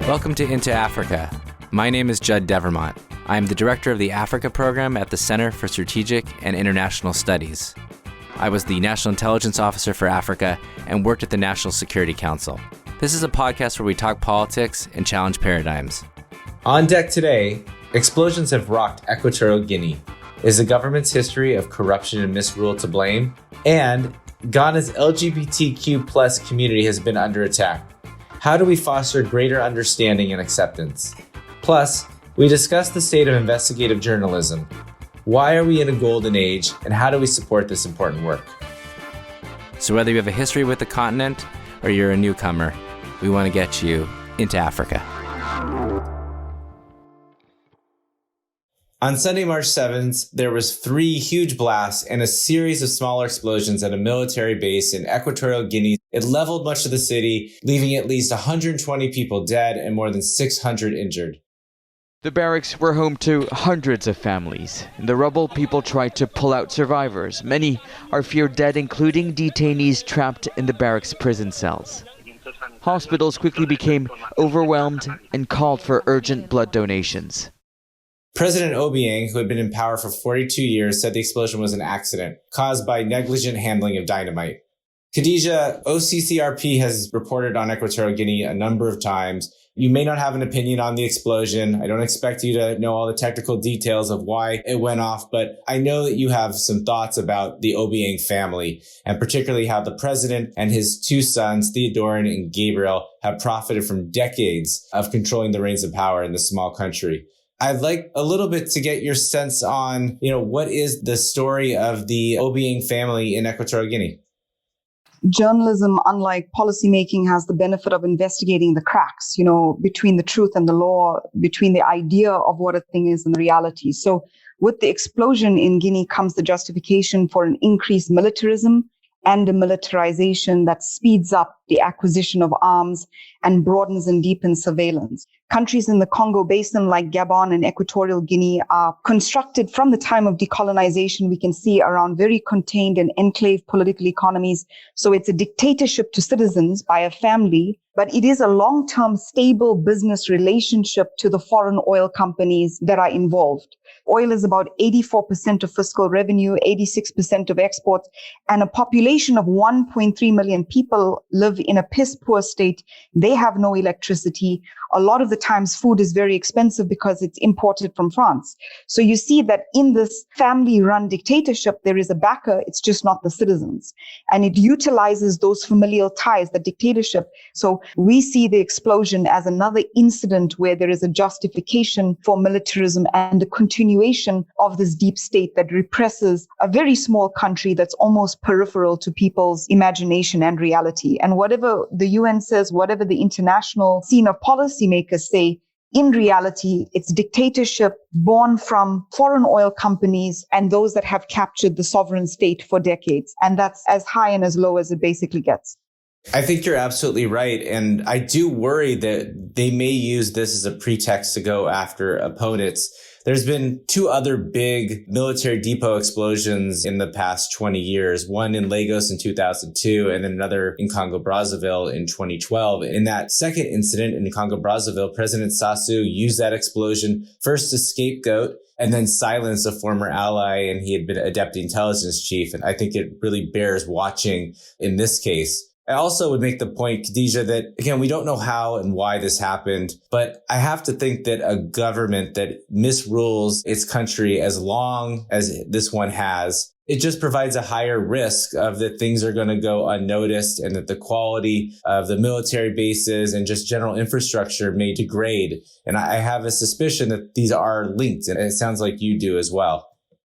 Welcome to Into Africa. My name is Judd Devermont. I am the director of the Africa program at the Center for Strategic and International Studies. I was the National Intelligence Officer for Africa and worked at the National Security Council. This is a podcast where we talk politics and challenge paradigms. On deck today, explosions have rocked Equatorial Guinea. Is the government's history of corruption and misrule to blame? And Ghana's LGBTQ plus community has been under attack. How do we foster greater understanding and acceptance? Plus, we discuss the state of investigative journalism. Why are we in a golden age, and how do we support this important work? So whether you have a history with the continent or you're a newcomer, we want to get you into Africa. On Sunday, March 7th, there was 3 huge blasts and a series of smaller explosions at a military base in Equatorial Guinea. It leveled much of the city, leaving at least 120 people dead and more than 600 injured. The barracks were home to hundreds of families. In the rubble, people tried to pull out survivors. Many are feared dead, including detainees trapped in the barracks prison cells. Hospitals quickly became overwhelmed and called for urgent blood donations. President Obiang, who had been in power for 42 years, said the explosion was an accident caused by negligent handling of dynamite. Khadija, OCCRP has reported on Equatorial Guinea a number of times. You may not have an opinion on the explosion. I don't expect you to know all the technical details of why it went off, but I know that you have some thoughts about the Obiang family, and particularly how the president and his 2 sons, Theodorin and Gabriel, have profited from decades of controlling the reins of power in this small country. I'd like a little bit to get your sense on, what is the story of the Obiang family in Equatorial Guinea? Journalism, unlike policymaking, has the benefit of investigating the cracks, between the truth and the law, between the idea of what a thing is and the reality. So with the explosion in Guinea comes the justification for an increased militarism and a militarization that speeds up the acquisition of arms and broadens and deepens surveillance. Countries in the Congo Basin like Gabon and Equatorial Guinea are constructed from the time of decolonization. We can see around very contained and enclave political economies. So it's a dictatorship to citizens by a family, but it is a long-term stable business relationship to the foreign oil companies that are involved. Oil is about 84% of fiscal revenue, 86% of exports, and a population of 1.3 million people live in a piss-poor state. They have no electricity. A lot of the times food is very expensive because it's imported from France. So you see that in this family-run dictatorship, there is a backer. It's just not the citizens. And it utilizes those familial ties, the dictatorship. So we see the explosion as another incident where there is a justification for militarism and a continuation of this deep state that represses a very small country that's almost peripheral to people's imagination and reality. And whatever the UN says, whatever the international scene of policymakers say, in reality, it's dictatorship born from foreign oil companies and those that have captured the sovereign state for decades. And that's as high and as low as it basically gets. I think you're absolutely right. And I do worry that they may use this as a pretext to go after opponents. There's been 2 other big military depot explosions in the past 20 years, one in Lagos in 2002 and then another in Congo-Brazzaville in 2012. In that second incident in Congo-Brazzaville, President Sassou used that explosion first to scapegoat and then silence a former ally, and he had been a deputy intelligence chief. And I think it really bears watching in this case. I also would make the point, Khadija, that, again, we don't know how and why this happened, but I have to think that a government that misrules its country as long as this one has, it just provides a higher risk of that things are going to go unnoticed and that the quality of the military bases and just general infrastructure may degrade. And I have a suspicion that these are linked, and it sounds like you do as well.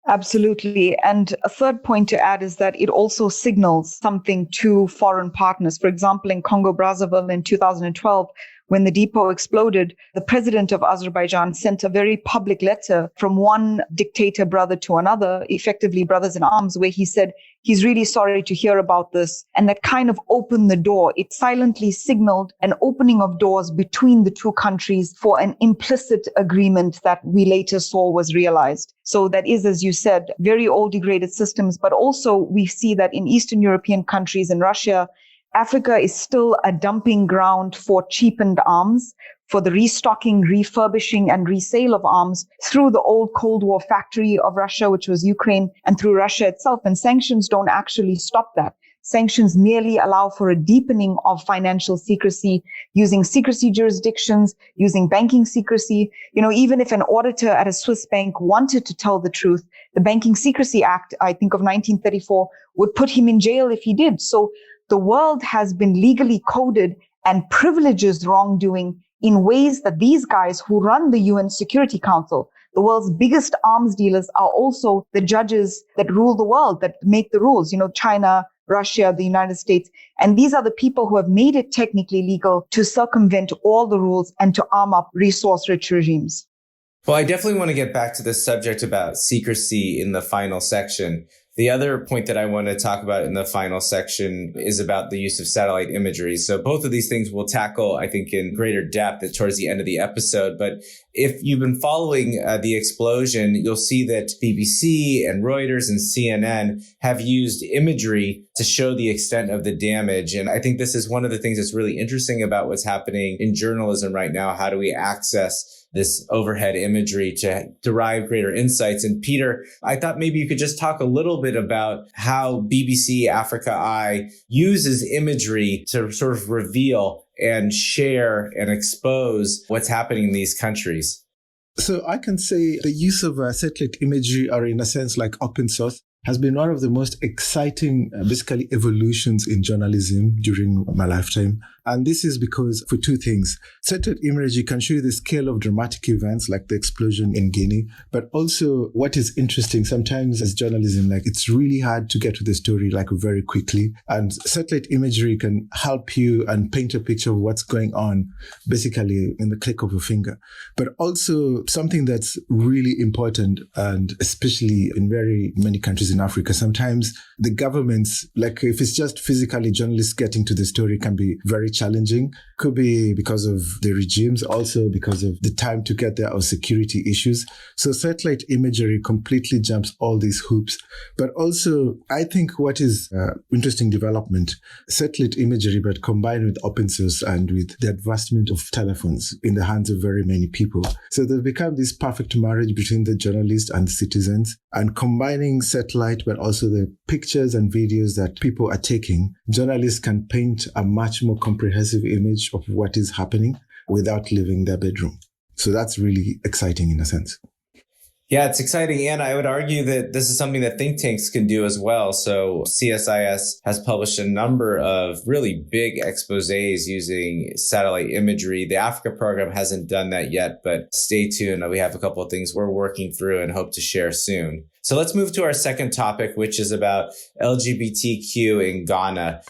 Absolutely. And a third point to add is that it also signals something to foreign partners. For example, in Congo-Brazzaville in 2012, when the depot exploded, the president of Azerbaijan sent a very public letter from one dictator brother to another, effectively brothers in arms, where he said he's really sorry to hear about this. And that kind of opened the door. It silently signaled an opening of doors between the 2 countries for an implicit agreement that we later saw was realized. So that is, as you said, very old degraded systems. But also we see that in Eastern European countries and Russia, Africa is still a dumping ground for cheapened arms, for the restocking, refurbishing, and resale of arms through the old Cold War factory of Russia, which was Ukraine, and through Russia itself. And sanctions don't actually stop that. Sanctions merely allow for a deepening of financial secrecy, using secrecy jurisdictions, using banking secrecy. Even if an auditor at a Swiss bank wanted to tell the truth, the Banking Secrecy Act, I think of 1934, would put him in jail if he did. So the world has been legally coded and privileges wrongdoing in ways that these guys who run the UN Security Council, the world's biggest arms dealers, are also the judges that rule the world, that make the rules. China, Russia, the United States. And these are the people who have made it technically legal to circumvent all the rules and to arm up resource-rich regimes. Well, I definitely want to get back to this subject about secrecy in the final section. The other point that I want to talk about in the final section is about the use of satellite imagery. So both of these things we'll tackle, I think, in greater depth towards the end of the episode. But if you've been following the explosion, you'll see that BBC and Reuters and CNN have used imagery to show the extent of the damage. And I think this is one of the things that's really interesting about what's happening in journalism right now. How do we access this overhead imagery to derive greater insights? And Peter, I thought maybe you could just talk a little bit about how BBC Africa Eye uses imagery to sort of reveal and share and expose what's happening in these countries. So I can say the use of satellite imagery, or in a sense like open source, has been one of the most exciting, basically, evolutions in journalism during my lifetime. And this is because for two things. Satellite imagery can show you the scale of dramatic events like the explosion in Guinea. But also what is interesting, sometimes as journalism, it's really hard to get to the story very quickly. And satellite imagery can help you and paint a picture of what's going on, basically in the click of a finger. But also something that's really important, and especially in very many countries in Africa, sometimes the governments, if it's just physically journalists getting to the story, can be very challenging. Could be because of the regimes, also because of the time to get there or security issues. So satellite imagery completely jumps all these hoops. But also, I think what is interesting development, satellite imagery, but combined with open source and with the advancement of telephones in the hands of very many people. So they've become this perfect marriage between the journalist and the citizens, and combining satellite, but also the pictures and videos that people are taking, journalists can paint a much more comprehensive image of what is happening without leaving their bedroom. So that's really exciting in a sense. Yeah, it's exciting. And I would argue that this is something that think tanks can do as well. So CSIS has published a number of really big exposés using satellite imagery. The Africa program hasn't done that yet, but stay tuned. We have a couple of things we're working through and hope to share soon. So let's move to our second topic, which is about LGBTQ in Ghana.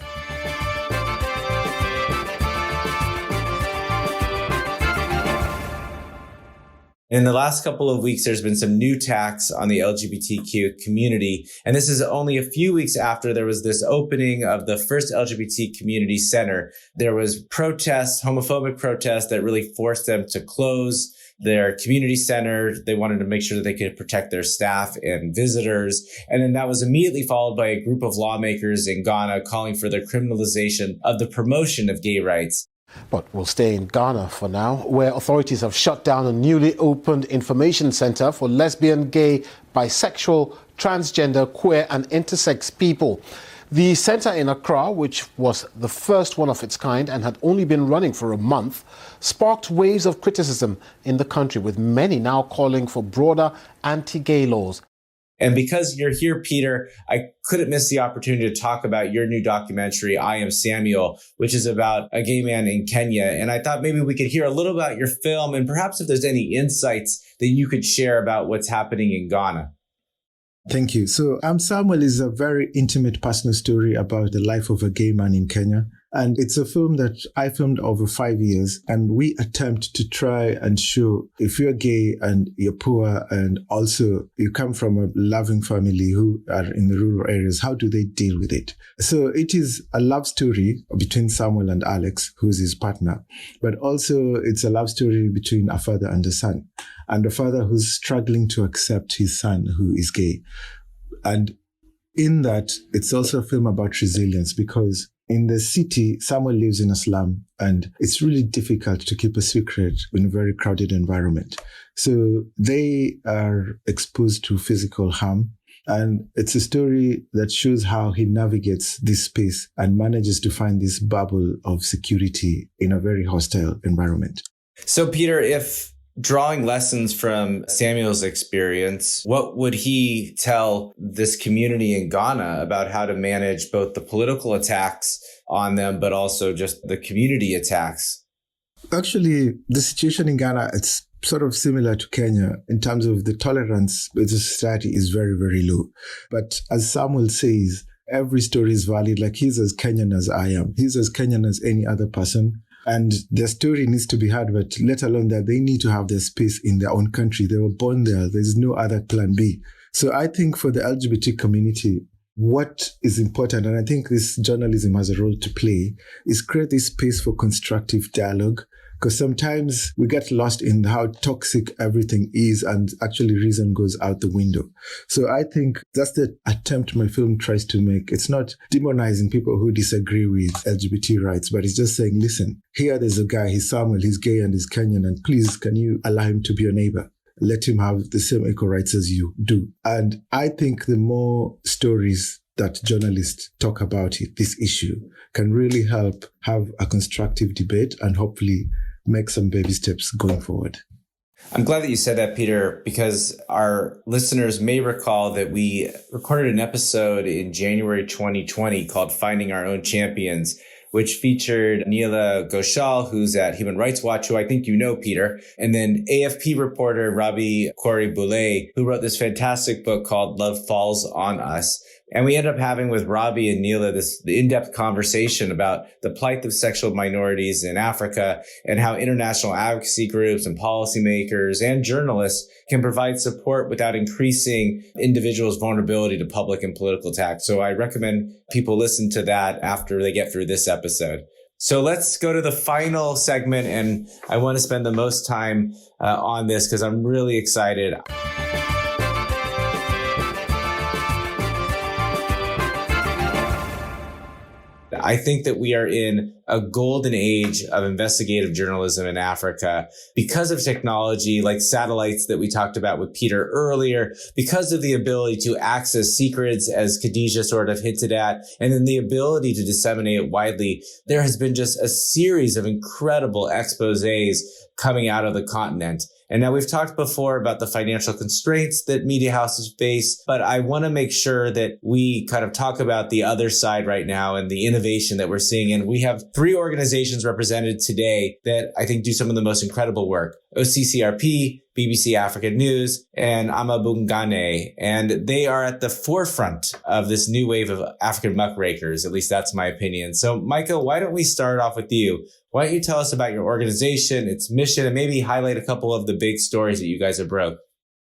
In the last couple of weeks, there's been some new attacks on the LGBTQ community. And this is only a few weeks after there was this opening of the first LGBT community center. There was protests, homophobic protests that really forced them to close their community center. They wanted to make sure that they could protect their staff and visitors. And then that was immediately followed by a group of lawmakers in Ghana calling for the criminalization of the promotion of gay rights. But we'll stay in Ghana for now, where authorities have shut down a newly opened information center for lesbian, gay, bisexual, transgender, queer and intersex people. The center in Accra, which was the first one of its kind and had only been running for a month, sparked waves of criticism in the country, with many now calling for broader anti-gay laws. And because you're here, Peter, I couldn't miss the opportunity to talk about your new documentary, I Am Samuel, which is about a gay man in Kenya. And I thought maybe we could hear a little about your film and perhaps if there's any insights that you could share about what's happening in Ghana. Thank you. So Samuel is a very intimate personal story about the life of a gay man in Kenya. And it's a film that I filmed over 5 years. And we attempt to try and show if you're gay and you're poor and also you come from a loving family who are in the rural areas, how do they deal with it? So it is a love story between Samuel and Alex, who's his partner. But also it's a love story between a father and a son. And a father who's struggling to accept his son who is gay. And in that, it's also a film about resilience because In the city, someone lives in a slum, and it's really difficult to keep a secret in a very crowded environment. So they are exposed to physical harm. And it's a story that shows how he navigates this space and manages to find this bubble of security in a very hostile environment. So, Peter, if drawing lessons from Samuel's experience, what would he tell this community in Ghana about how to manage both the political attacks on them, but also just the community attacks? Actually, the situation in Ghana, it's sort of similar to Kenya in terms of the tolerance with the society is very, very low. But as Samuel says, every story is valid. Like, he's as Kenyan as I am. He's as Kenyan as any other person. And their story needs to be heard, but let alone that they need to have their space in their own country. They were born there. There's no other plan B. So I think for the LGBT community, what is important, and I think this journalism has a role to play, is create this space for constructive dialogue. Because sometimes we get lost in how toxic everything is, and actually reason goes out the window. So I think that's the attempt my film tries to make. It's not demonizing people who disagree with LGBT rights, but it's just saying, listen, here there's a guy, he's Samuel, he's gay and he's Kenyan, and please, can you allow him to be your neighbor? Let him have the same equal rights as you do. And I think the more stories that journalists talk about this issue can really help have a constructive debate and hopefully make some baby steps going forward. I'm glad that you said that, Peter, because our listeners may recall that we recorded an episode in January 2020 called Finding Our Own Champions, which featured Neela Ghoshal, who's at Human Rights Watch, who I think you know, Peter, and then AFP reporter Rabi Kori-Boulay, who wrote this fantastic book called Love Falls on Us. And we ended up having with Rabi and Neela this in-depth conversation about the plight of sexual minorities in Africa and how international advocacy groups and policymakers and journalists can provide support without increasing individuals' vulnerability to public and political attack. So I recommend people listen to that after they get through this episode. So let's go to the final segment, and I want to spend the most time on this because I'm really excited. I think that we are in a golden age of investigative journalism in Africa because of technology like satellites that we talked about with Peter earlier, because of the ability to access secrets, as Khadija sort of hinted at, and then the ability to disseminate it widely. There has been just a series of incredible exposés coming out of the continent. And now we've talked before about the financial constraints that media houses face, but I want to make sure that we kind of talk about the other side right now and the innovation that we're seeing. And we have 3 organizations represented today that I think do some of the most incredible work: OCCRP, BBC African News, and amaBhungane. And they are at the forefront of this new wave of African muckrakers. At least that's my opinion. So, Micah, why don't we start off with you? Why don't you tell us about your organization, its mission, and maybe highlight a couple of the big stories that you guys have broke?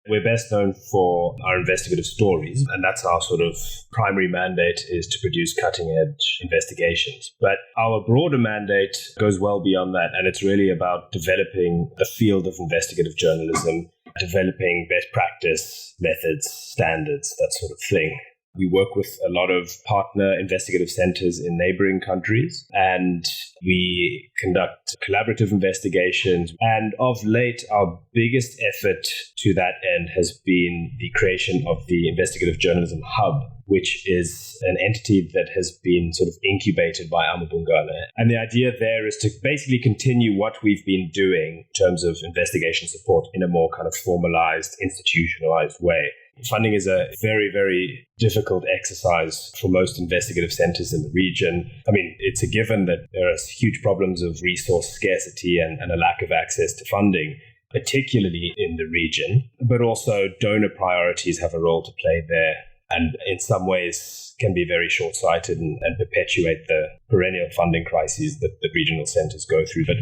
We're best known for our investigative stories, and that's our sort of primary mandate, is to produce cutting-edge investigations. But our broader mandate goes well beyond that, and it's really about developing the field of investigative journalism, developing best practice, methods, standards, that sort of thing. We work with a lot of partner investigative centers in neighboring countries, and we conduct collaborative investigations. And of late, our biggest effort to that end has been the creation of the Investigative Journalism Hub, which is an entity that has been sort of incubated by amaBhungane. And the idea there is to basically continue what we've been doing in terms of investigation support in a more kind of formalized, institutionalized way. Funding is a very, very difficult exercise for most investigative centers in the region. I mean, it's a given that there are huge problems of resource scarcity and a lack of access to funding, particularly in the region, but also donor priorities have a role to play there, and in some ways can be very short-sighted and perpetuate the perennial funding crises that regional centers go through. But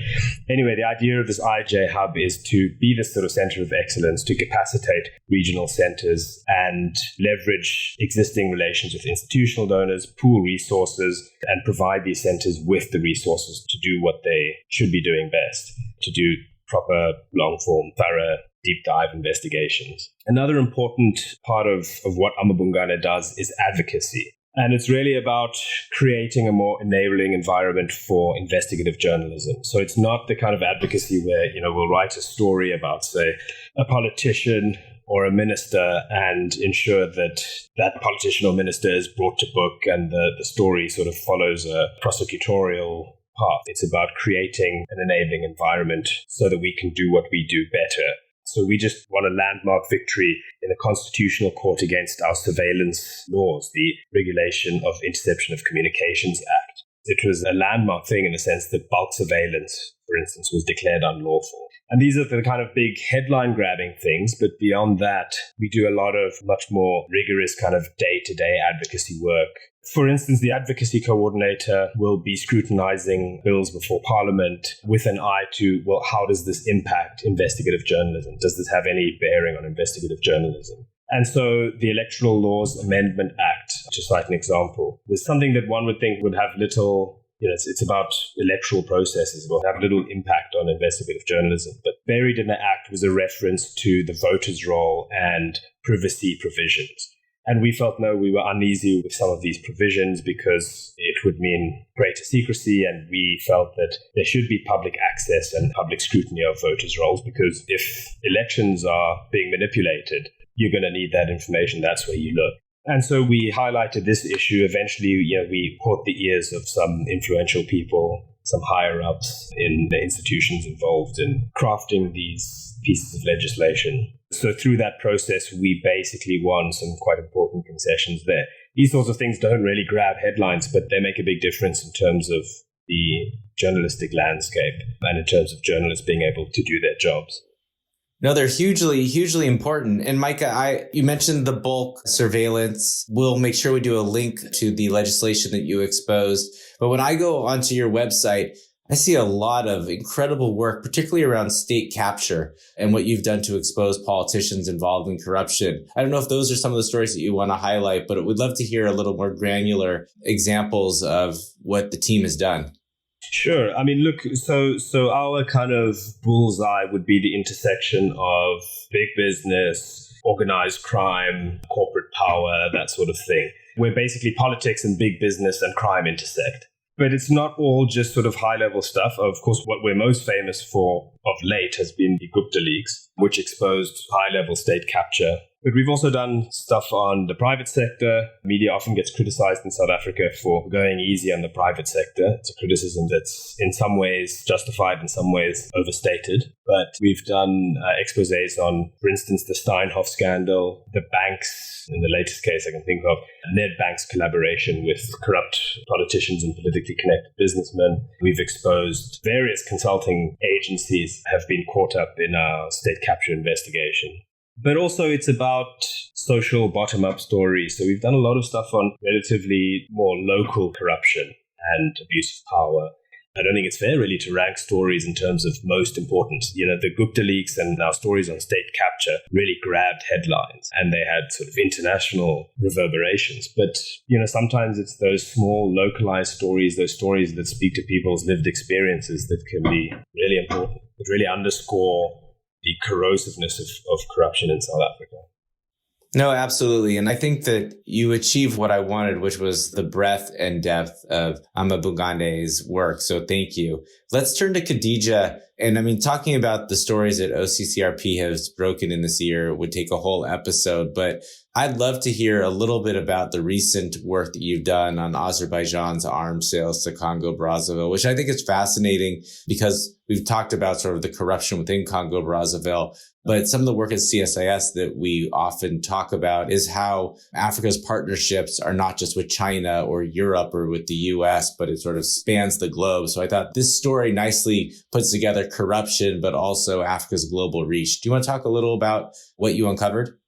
anyway, the idea of this IJ Hub is to be this sort of center of excellence, to capacitate regional centers and leverage existing relations with institutional donors, pool resources, and provide these centers with the resources to do what they should be doing best, to do proper, long-form, thorough, deep dive investigations. Another important part of what amaBhungane does is advocacy. And it's really about creating a more enabling environment for investigative journalism. So it's not the kind of advocacy where, we'll write a story about, say, a politician or a minister and ensure that that politician or minister is brought to book and the story sort of follows a prosecutorial path. It's about creating an enabling environment so that we can do what we do better. So we just won a landmark victory in the Constitutional Court against our surveillance laws, the Regulation of Interception of Communications Act. It was a landmark thing in the sense that bulk surveillance, for instance, was declared unlawful. And these are the kind of big headline-grabbing things, but beyond that, we do a lot of much more rigorous kind of day-to-day advocacy work. For instance, the advocacy coordinator will be scrutinizing bills before Parliament with an eye to, well, how does this impact investigative journalism? Does this have any bearing on investigative journalism? And so the Electoral Laws Amendment Act, to cite an example, was something that one would think would have little, it's about electoral processes, it will have little impact on investigative journalism. But buried in the act was a reference to the voters' roll and privacy provisions. And we felt, we were uneasy with some of these provisions because it would mean greater secrecy. And we felt that there should be public access and public scrutiny of voters' rolls, because if elections are being manipulated, you're going to need that information. That's where you look. And so we highlighted this issue. Eventually, we caught the ears of some influential people, some higher ups in the institutions involved in crafting these pieces of legislation. So through that process, we basically won some quite important concessions there. These sorts of things don't really grab headlines, but they make a big difference in terms of the journalistic landscape and in terms of journalists being able to do their jobs. No, they're hugely, hugely important. And Micah, you mentioned the bulk surveillance. We'll make sure we do a link to the legislation that you exposed. But when I go onto your website, I see a lot of incredible work, particularly around state capture and what you've done to expose politicians involved in corruption. I don't know if those are some of the stories that you want to highlight, but we'd love to hear a little more granular examples of what the team has done. Sure. I mean, look, so our kind of bullseye would be the intersection of big business, organized crime, corporate power, that sort of thing, where basically politics and big business and crime intersect. But it's not all just sort of high-level stuff. Of course, what we're most famous for of late has been the Gupta leaks, which exposed high-level state capture. But we've also done stuff on the private sector. Media often gets criticized in South Africa for going easy on the private sector. It's a criticism that's in some ways justified, in some ways overstated. But we've done exposés on, for instance, the Steinhoff scandal, the banks, in the latest case I can think of, Nedbank's collaboration with corrupt politicians and politically connected businessmen. We've exposed various consulting agencies have been caught up in our state capture investigation. But also it's about social bottom-up stories. So we've done a lot of stuff on relatively more local corruption and abuse of power. I don't think it's fair really to rank stories in terms of most important. The Gupta leaks and our stories on state capture really grabbed headlines and they had sort of international reverberations. But, sometimes it's those small localized stories, those stories that speak to people's lived experiences that can be really important, that really underscore the corrosiveness of corruption in South Africa. No, absolutely. And I think that you achieved what I wanted, which was the breadth and depth of amaBhungane's work. So thank you. Let's turn to Khadija. And talking about the stories that OCCRP has broken in this year would take a whole episode, but I'd love to hear a little bit about the recent work that you've done on Azerbaijan's arms sales to Congo-Brazzaville, which I think is fascinating because we've talked about sort of the corruption within Congo-Brazzaville. But some of the work at CSIS that we often talk about is how Africa's partnerships are not just with China or Europe or with the US, but it sort of spans the globe. So I thought this story nicely puts together corruption, but also Africa's global reach. Do you want to talk a little about what you uncovered?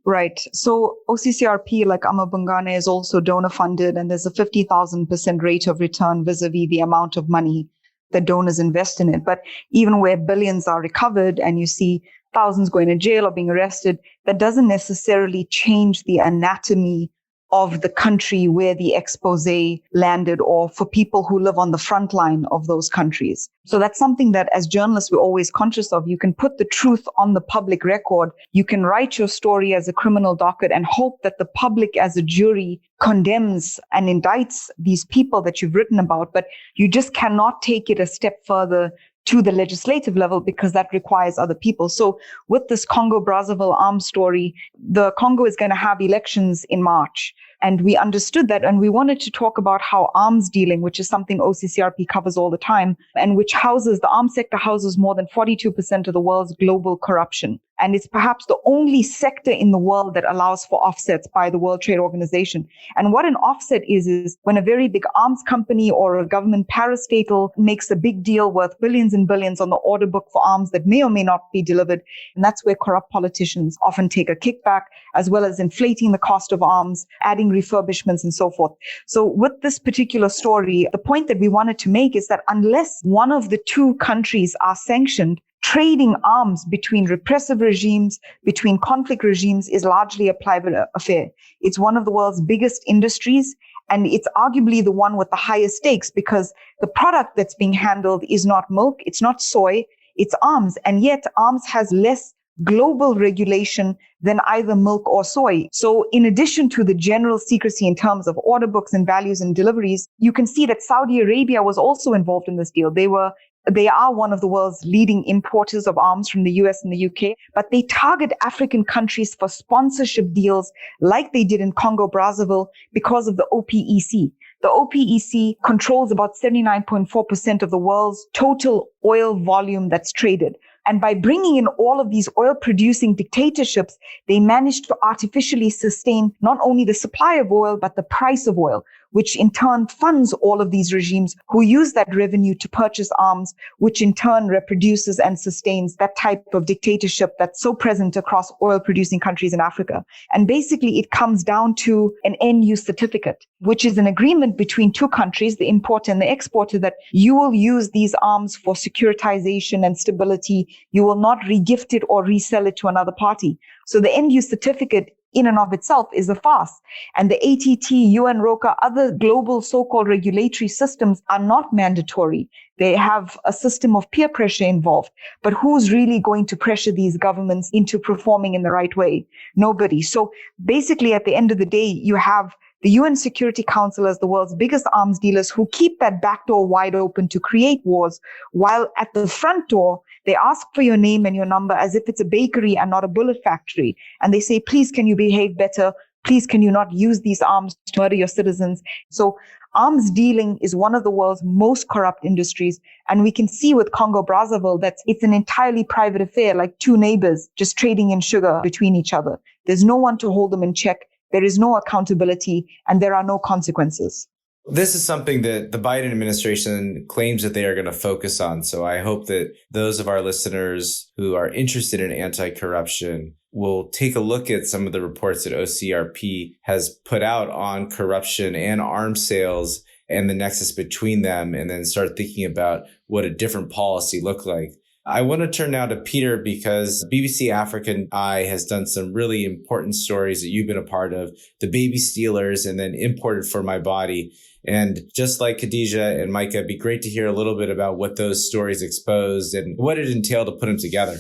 Right. So OCCRP, like amaBhungane, is also donor funded, and there's a 50,000% rate of return vis-a-vis the amount of money that donors invest in it. But even where billions are recovered and you see thousands going to jail or being arrested, that doesn't necessarily change the anatomy of the country where the expose landed, or for people who live on the front line of those countries. So that's something that as journalists, we're always conscious of. You can put the truth on the public record. You can write your story as a criminal docket and hope that the public as a jury condemns and indicts these people that you've written about. But you just cannot take it a step further to the legislative level, because that requires other people. So with this Congo-Brazzaville arms story, the Congo is going to have elections in March. And we understood that, and we wanted to talk about how arms dealing, which is something OCCRP covers all the time, and which the arms sector houses more than 42% of the world's global corruption. And it's perhaps the only sector in the world that allows for offsets by the World Trade Organization. And what an offset is when a very big arms company or a government parastatal makes a big deal worth billions and billions on the order book for arms that may or may not be delivered. And that's where corrupt politicians often take a kickback, as well as inflating the cost of arms, adding refurbishments and so forth. So with this particular story, the point that we wanted to make is that unless one of the two countries are sanctioned, trading arms between repressive regimes, between conflict regimes, is largely a private affair. It's one of the world's biggest industries, and it's arguably the one with the highest stakes, because the product that's being handled is not milk, it's not soy, it's arms. And yet arms has less global regulation than either milk or soy. So in addition to the general secrecy in terms of order books and values and deliveries, you can see that Saudi Arabia was also involved in this deal. They are one of the world's leading importers of arms from the US and the UK, but they target African countries for sponsorship deals like they did in Congo-Brazzaville because of the OPEC. The OPEC controls about 79.4% of the world's total oil volume that's traded. And by bringing in all of these oil-producing dictatorships, they managed to artificially sustain not only the supply of oil, but the price of oil, which in turn funds all of these regimes who use that revenue to purchase arms, which in turn reproduces and sustains that type of dictatorship that's so present across oil-producing countries in Africa. And basically, it comes down to an end-use certificate, which is an agreement between two countries, the importer and the exporter, that you will use these arms for securitization and stability. You will not regift it or resell it to another party. So the end-use certificate in and of itself is a farce. And the ATT, UN, ROCA, other global so-called regulatory systems are not mandatory. They have a system of peer pressure involved. But who's really going to pressure these governments into performing in the right way? Nobody. So basically, at the end of the day, you have the UN Security Council as the world's biggest arms dealers who keep that back door wide open to create wars, while at the front door, they ask for your name and your number as if it's a bakery and not a bullet factory. And they say, please, can you behave better? Please, can you not use these arms to murder your citizens? So arms dealing is one of the world's most corrupt industries. And we can see with Congo-Brazzaville that it's an entirely private affair, like two neighbors just trading in sugar between each other. There's no one to hold them in check. There is no accountability, and there are no consequences. This is something that the Biden administration claims that they are going to focus on. So I hope that those of our listeners who are interested in anti-corruption will take a look at some of the reports that OCCRP has put out on corruption and arms sales and the nexus between them, and then start thinking about what a different policy looked like. I want to turn now to Peter, because BBC African Eye has done some really important stories that you've been a part of, the baby stealers and then Imported for My Body. And just like Khadija and Micah, it'd be great to hear a little bit about what those stories exposed and what it entailed to put them together.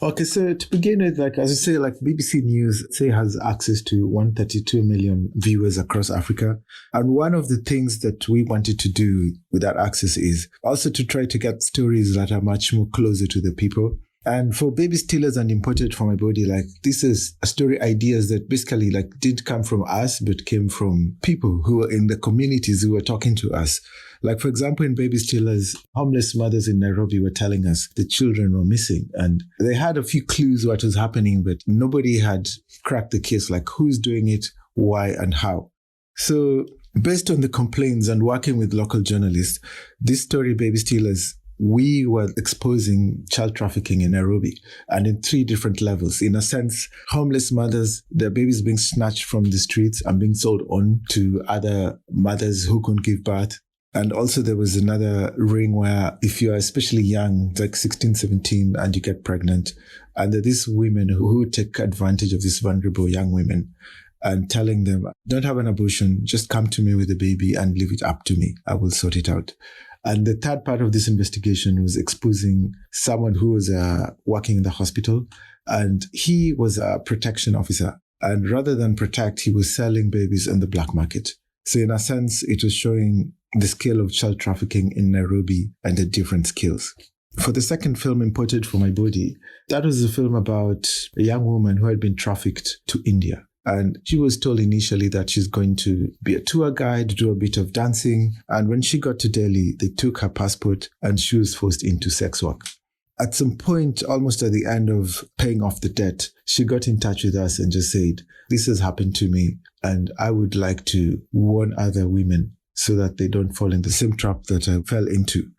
Okay, so to begin with, as you say, BBC News, has access to 132 million viewers across Africa. And one of the things that we wanted to do with that access is also to try to get stories that are much more closer to the people. And for Baby Stealers and Imported for My Body, this is a story ideas that basically didn't come from us, but came from people who were in the communities who were talking to us. For example, in Baby Stealers, homeless mothers in Nairobi were telling us the children were missing. And they had a few clues what was happening, but nobody had cracked the case, who's doing it, why, and how. So based on the complaints and working with local journalists, this story, Baby Stealers, we were exposing child trafficking in Nairobi, and in 3 different levels. In a sense, homeless mothers, their babies being snatched from the streets and being sold on to other mothers who couldn't give birth. And also there was another ring where if you are especially young, 16, 17, and you get pregnant, and there are these women who take advantage of these vulnerable young women. and telling them, don't have an abortion, just come to me with the baby and leave it up to me. I will sort it out. And the third part of this investigation was exposing someone who was working in the hospital, and he was a protection officer. And rather than protect, he was selling babies in the black market. So in a sense, it was showing the scale of child trafficking in Nairobi and the different scales. For the second film, Imported for My Body, that was a film about a young woman who had been trafficked to India. And she was told initially that she's going to be a tour guide, do a bit of dancing. And when she got to Delhi, they took her passport and she was forced into sex work. At some point, almost at the end of paying off the debt, she got in touch with us and just said, this has happened to me, and I would like to warn other women so that they don't fall in the same trap that I fell into.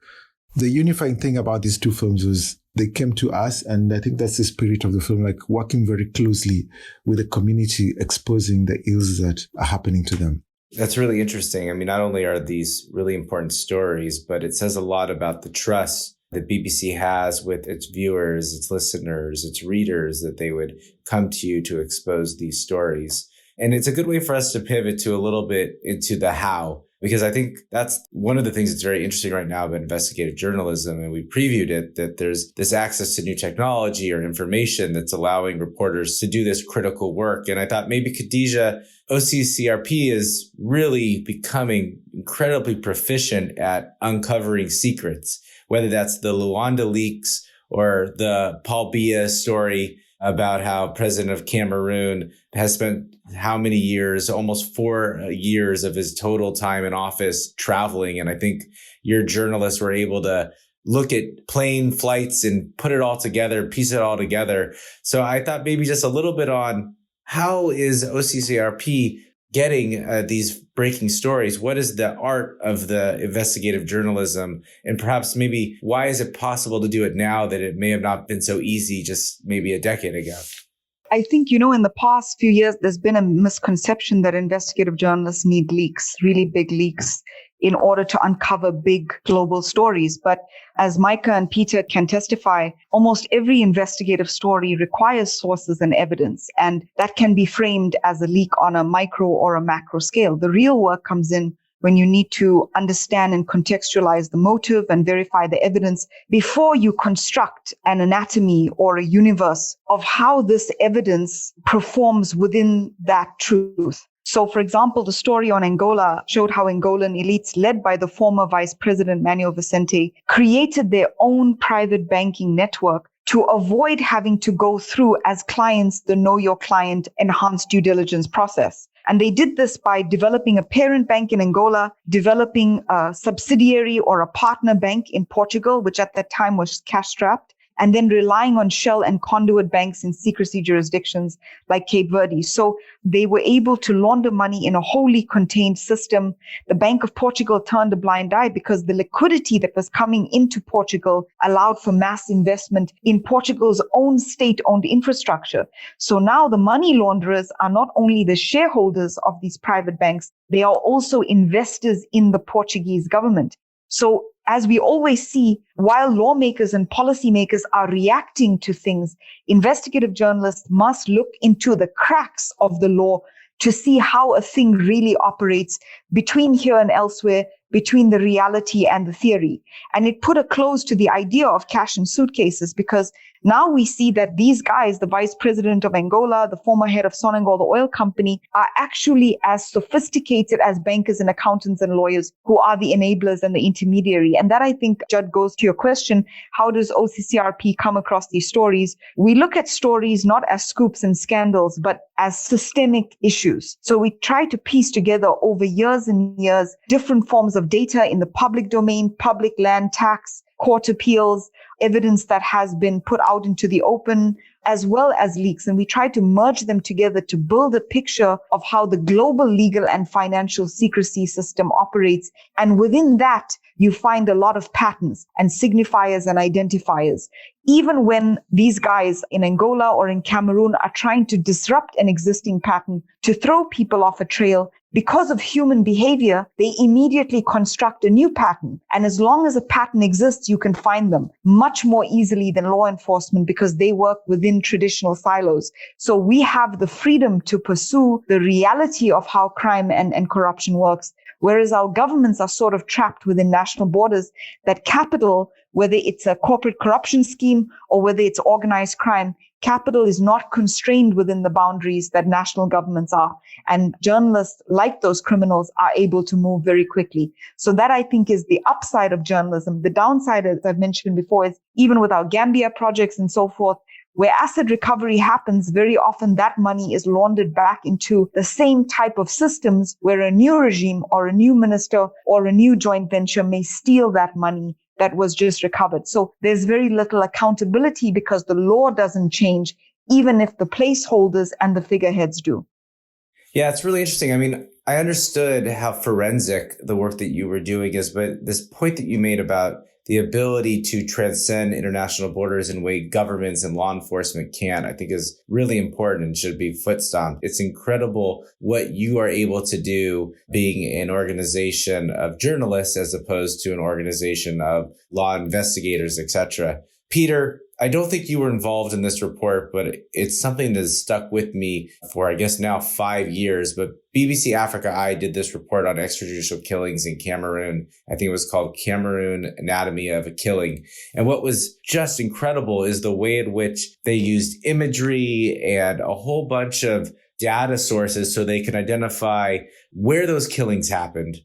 The unifying thing about these two films was they came to us, and I think that's the spirit of the film, like working very closely with the community, exposing the ills that are happening to them. That's really interesting. I mean, not only are these really important stories, but it says a lot about the trust that BBC has with its viewers, its listeners, its readers, that they would come to you to expose these stories. And it's a good way for us to pivot to a little bit into the how, because I think that's one of the things that's very interesting right now about investigative journalism. And we previewed it, that there's this access to new technology or information that's allowing reporters to do this critical work. And I thought maybe Khadija, OCCRP is really becoming incredibly proficient at uncovering secrets, whether that's the Luanda leaks or the Paul Biya story about how President of Cameroon has spent how many years, almost 4 years of his total time in office traveling. And I think your journalists were able to look at plane flights and put it all together, piece it all together. So I thought maybe just a little bit on how is OCCRP getting these breaking stories? What is the art of the investigative journalism? And perhaps maybe why is it possible to do it now that it may have not been so easy just maybe a decade ago? I think, in the past few years, there's been a misconception that investigative journalists need leaks, really big leaks, in order to uncover big global stories. But as Micah and Peter can testify, almost every investigative story requires sources and evidence, and that can be framed as a leak on a micro or a macro scale. The real work comes in when you need to understand and contextualize the motive and verify the evidence before you construct an anatomy or a universe of how this evidence performs within that truth. So, for example, the story on Angola showed how Angolan elites, led by the former Vice President Manuel Vicente, created their own private banking network to avoid having to go through, as clients, the Know Your Client enhanced due diligence process. And they did this by developing a parent bank in Angola, developing a subsidiary or a partner bank in Portugal, which at that time was cash-strapped, and then relying on shell and conduit banks in secrecy jurisdictions like Cape Verde. So they were able to launder money in a wholly contained system. The Bank of Portugal turned a blind eye because the liquidity that was coming into Portugal allowed for mass investment in Portugal's own state-owned infrastructure. So now the money launderers are not only the shareholders of these private banks, they are also investors in the Portuguese government. So as we always see, while lawmakers and policymakers are reacting to things, investigative journalists must look into the cracks of the law to see how a thing really operates between here and elsewhere, between the reality and the theory. And it put a close to the idea of cash in suitcases, because now we see that these guys, the vice president of Angola, the former head of Sonangol, the oil company, are actually as sophisticated as bankers and accountants and lawyers who are the enablers and the intermediary. And that, I think, Judd, goes to your question, how does OCCRP come across these stories? We look at stories not as scoops and scandals, but as systemic issues. So we try to piece together over years and years different forms of data in the public domain, public land tax, court appeals, evidence that has been put out into the open, as well as leaks. And we try to merge them together to build a picture of how the global legal and financial secrecy system operates. And within that, you find a lot of patterns and signifiers and identifiers. Even when these guys in Angola or in Cameroon are trying to disrupt an existing pattern to throw people off a trail, because of human behavior, they immediately construct a new pattern. And as long as a pattern exists, you can find them much more easily than law enforcement because they work within traditional silos. So we have the freedom to pursue the reality of how crime and corruption works, whereas our governments are sort of trapped within national borders that capital, whether it's a corporate corruption scheme or whether it's organized crime, capital is not constrained within the boundaries that national governments are. And journalists, like those criminals, are able to move very quickly. So that, I think, is the upside of journalism. The downside, as I've mentioned before, is even with our Gambia projects and so forth, where asset recovery happens, very often that money is laundered back into the same type of systems where a new regime or a new minister or a new joint venture may steal that money that was just recovered. So there's very little accountability because the law doesn't change, even if the placeholders and the figureheads do. Yeah, it's really interesting. I mean, I understood how forensic the work that you were doing is, but this point that you made about the ability to transcend international borders in a way governments and law enforcement can, I think is really important and should be foot stomped. It's incredible what you are able to do being an organization of journalists as opposed to an organization of law investigators, etc. Peter, I don't think you were involved in this report, but it's something that's stuck with me for, I guess, now 5 years. But BBC Africa Eye did this report on extrajudicial killings in Cameroon. I think it was called Cameroon Anatomy of a Killing. And what was just incredible is the way in which they used imagery and a whole bunch of data sources so they can identify where those killings happened,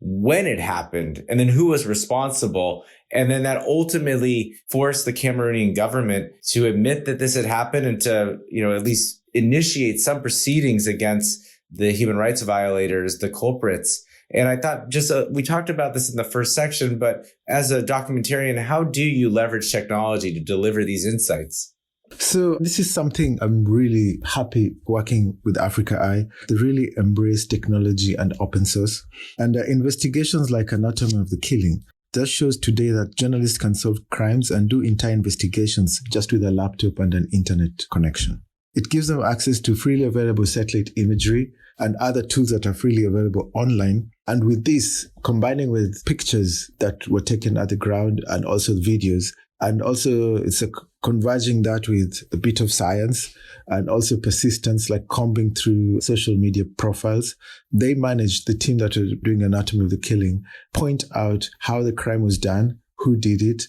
when it happened, and then who was responsible. And then that ultimately forced the Cameroonian government to admit that this had happened and to, at least initiate some proceedings against the human rights violators, the culprits. And I thought we talked about this in the first section, but as a documentarian, how do you leverage technology to deliver these insights? So this is something I'm really happy working with Africa Eye. They really embrace technology and open source. And investigations like Anatomy of the Killing, that shows today that journalists can solve crimes and do entire investigations just with a laptop and an internet connection. It gives them access to freely available satellite imagery and other tools that are freely available online. And with this, combining with pictures that were taken at the ground and also videos, and also it's converging that with a bit of science and also persistence, like combing through social media profiles. They managed, the team that are doing Anatomy of the Killing, point out how the crime was done, who did it.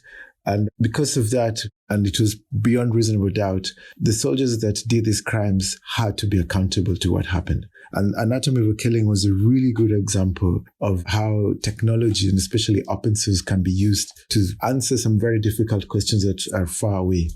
And because of that, and it was beyond reasonable doubt, the soldiers that did these crimes had to be accountable to what happened. And Anatomy of a Killing was a really good example of how technology, and especially open source, can be used to answer some very difficult questions that are far away.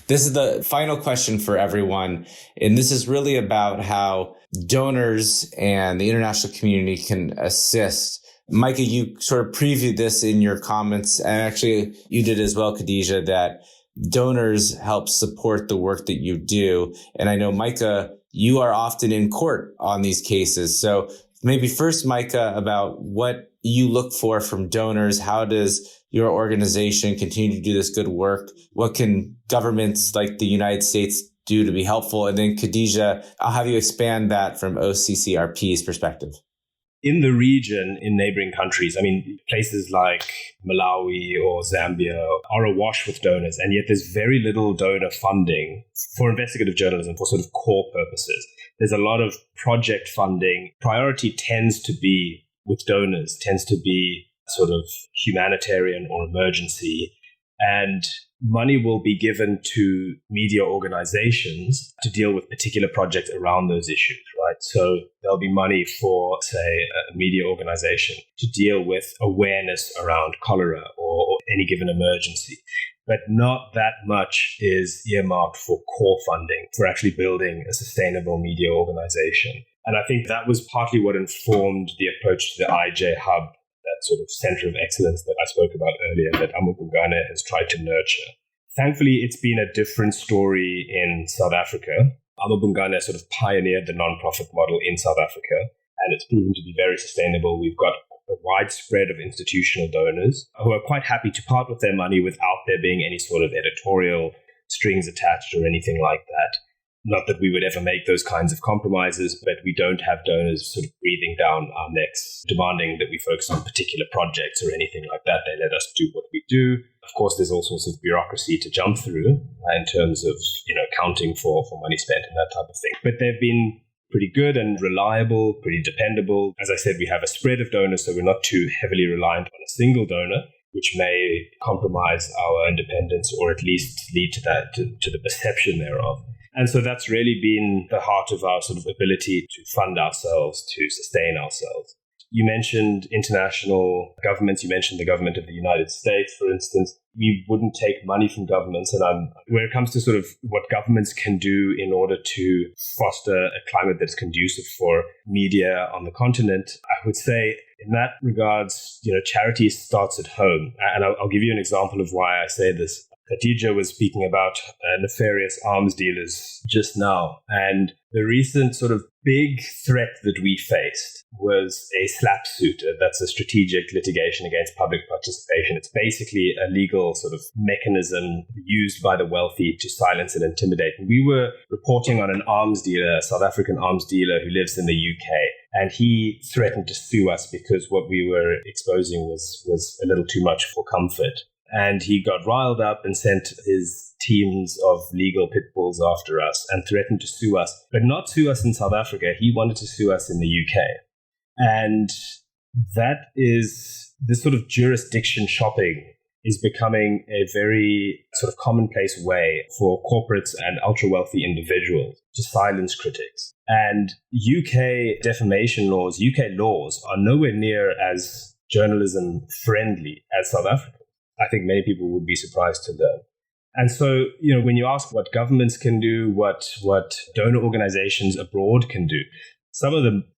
This is the final question for everyone. And this is really about how donors and the international community can assist. Micah, you sort of previewed this in your comments, and actually you did as well, Khadija, that donors help support the work that you do. And I know, Micah, you are often in court on these cases. So maybe first, Micah, about what you look for from donors. How does your organization continue to do this good work? What can governments like the United States do to be helpful? And then Khadija, I'll have you expand that from OCCRP's perspective. In the region, in neighboring countries, places like Malawi or Zambia are awash with donors, and yet there's very little donor funding for investigative journalism for sort of core purposes. There's a lot of project funding. Priority tends to be with donors, tends to be sort of humanitarian or emergency, and money will be given to media organizations to deal with particular projects around those issues, right? So there'll be money for, say, a media organization to deal with awareness around cholera or any given emergency. But not that much is earmarked for core funding, for actually building a sustainable media organization. And I think that was partly what informed the approach to the IJ Hub, that sort of center of excellence that I spoke about earlier, that amaBhungane has tried to nurture. Thankfully, it's been a different story in South Africa. amaBhungane sort of pioneered the nonprofit model in South Africa, and it's proven to be very sustainable. We've got a widespread of institutional donors who are quite happy to part with their money without there being any sort of editorial strings attached or anything like that. Not that we would ever make those kinds of compromises, but we don't have donors sort of breathing down our necks, demanding that we focus on particular projects or anything like that. They let us do what we do. Of course, there's all sorts of bureaucracy to jump through in terms of, accounting for money spent and that type of thing. But they've been pretty good and reliable, pretty dependable. As I said, we have a spread of donors, so we're not too heavily reliant on a single donor, which may compromise our independence or at least lead to that, to the perception thereof. And so that's really been the heart of our sort of ability to fund ourselves, to sustain ourselves. You mentioned international governments. You mentioned the government of the United States, for instance. We wouldn't take money from governments. And when it comes to sort of what governments can do in order to foster a climate that's conducive for media on the continent, I would say in that regards, charity starts at home. And I'll give you an example of why I say this. Khadija was speaking about nefarious arms dealers just now. And the recent sort of big threat that we faced was a SLAP suit. That's a strategic litigation against public participation. It's basically a legal sort of mechanism used by the wealthy to silence and intimidate. And we were reporting on an arms dealer, a South African arms dealer who lives in the UK. And he threatened to sue us because what we were exposing was a little too much for comfort. And he got riled up and sent his teams of legal pit bulls after us and threatened to sue us, but not sue us in South Africa. He wanted to sue us in the UK. And that is this sort of jurisdiction shopping is becoming a very sort of commonplace way for corporates and ultra-wealthy individuals to silence critics. And UK defamation laws, UK laws are nowhere near as journalism friendly as South Africa. I think many people would be surprised to learn. And so, when you ask what governments can do, what donor organizations abroad can do,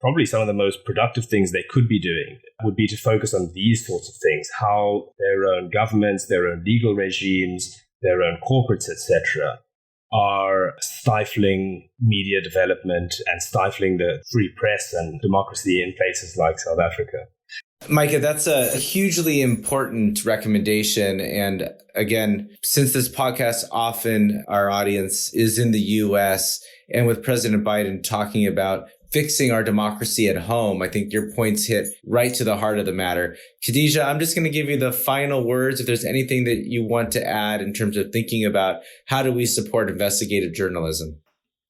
probably some of the most productive things they could be doing would be to focus on these sorts of things, how their own governments, their own legal regimes, their own corporates, etc., are stifling media development and stifling the free press and democracy in places like South Africa. Micah, that's a hugely important recommendation. And again, since this podcast, often our audience is in the US, and with President Biden talking about fixing our democracy at home, I think your points hit right to the heart of the matter. Khadija, I'm just going to give you the final words. If there's anything that you want to add in terms of thinking about how do we support investigative journalism?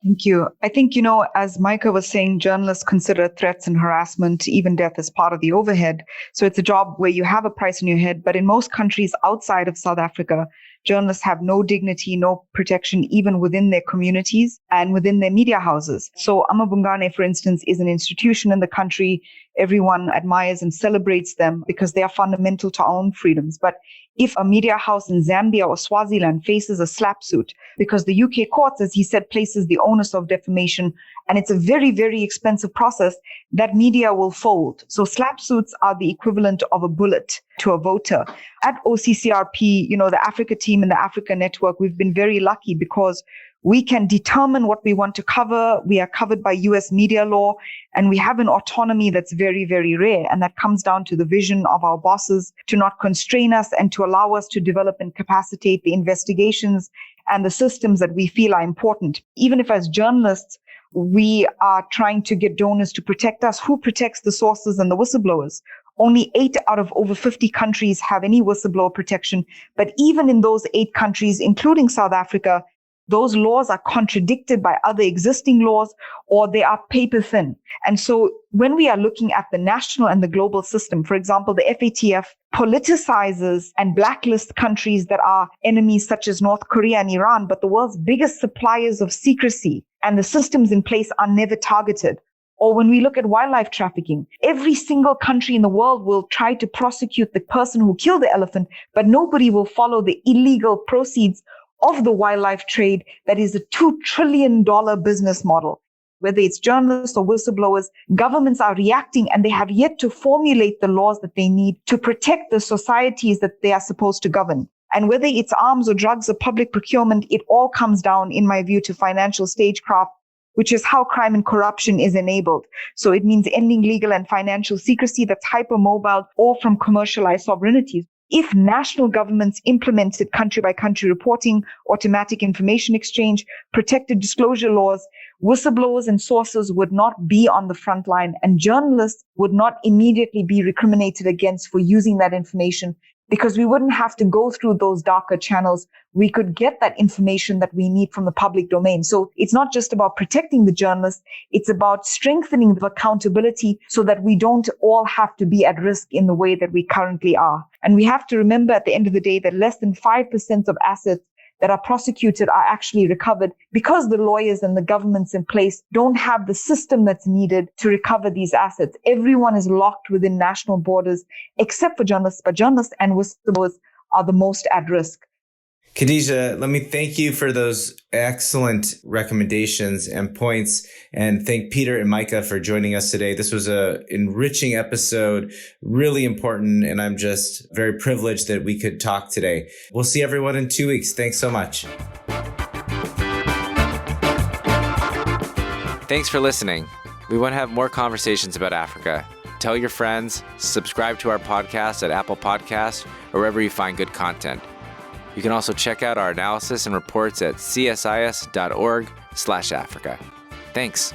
Thank you. I think, as Micah was saying, journalists consider threats and harassment, even death, as part of the overhead. So it's a job where you have a price on your head. But in most countries outside of South Africa, journalists have no dignity, no protection, even within their communities and within their media houses. So amaBhungane, for instance, is an institution in the country. Everyone admires and celebrates them because they are fundamental to our own freedoms. But if a media house in Zambia or Swaziland faces a SLAP suit, because the UK courts, as he said, places the onus of defamation, and it's a very, very expensive process, that media will fold. So SLAP suits are the equivalent of a bullet to a voter. At OCCRP, the Africa team and the Africa network, we've been very lucky because we can determine what we want to cover. We are covered by US media law, and we have an autonomy that's very, very rare. And that comes down to the vision of our bosses to not constrain us and to allow us to develop and capacitate the investigations and the systems that we feel are important. Even if as journalists, we are trying to get donors to protect us, who protects the sources and the whistleblowers? Only 8 out of over 50 countries have any whistleblower protection. But even in those 8 countries, including South Africa, those laws are contradicted by other existing laws, or they are paper thin. And so when we are looking at the national and the global system, for example, the FATF politicizes and blacklists countries that are enemies such as North Korea and Iran, but the world's biggest suppliers of secrecy and the systems in place are never targeted. Or when we look at wildlife trafficking, every single country in the world will try to prosecute the person who killed the elephant, but nobody will follow the illegal proceeds of the wildlife trade that is a $2 trillion business model. Whether it's journalists or whistleblowers, governments are reacting, and they have yet to formulate the laws that they need to protect the societies that they are supposed to govern. And whether it's arms or drugs or public procurement, it all comes down, in my view, to financial stagecraft, which is how crime and corruption is enabled. So it means ending legal and financial secrecy that's hypermobile or from commercialized sovereignties. If national governments implemented country-by-country reporting, automatic information exchange, protected disclosure laws, whistleblowers and sources would not be on the front line, and journalists would not immediately be recriminated against for using that information, because we wouldn't have to go through those darker channels. We could get that information that we need from the public domain. So it's not just about protecting the journalists, it's about strengthening the accountability so that we don't all have to be at risk in the way that we currently are. And we have to remember at the end of the day that less than 5% of assets that are prosecuted are actually recovered because the lawyers and the governments in place don't have the system that's needed to recover these assets. Everyone is locked within national borders except for journalists, but journalists and whistleblowers are the most at risk. Khadija, let me thank you for those excellent recommendations and points, and thank Peter and Micah for joining us today. This was an enriching episode, really important, and I'm just very privileged that we could talk today. We'll see everyone in 2 weeks. Thanks so much. Thanks for listening. We want to have more conversations about Africa. Tell your friends, subscribe to our podcast at Apple Podcasts or wherever you find good content. You can also check out our analysis and reports at csis.org/Africa. Thanks.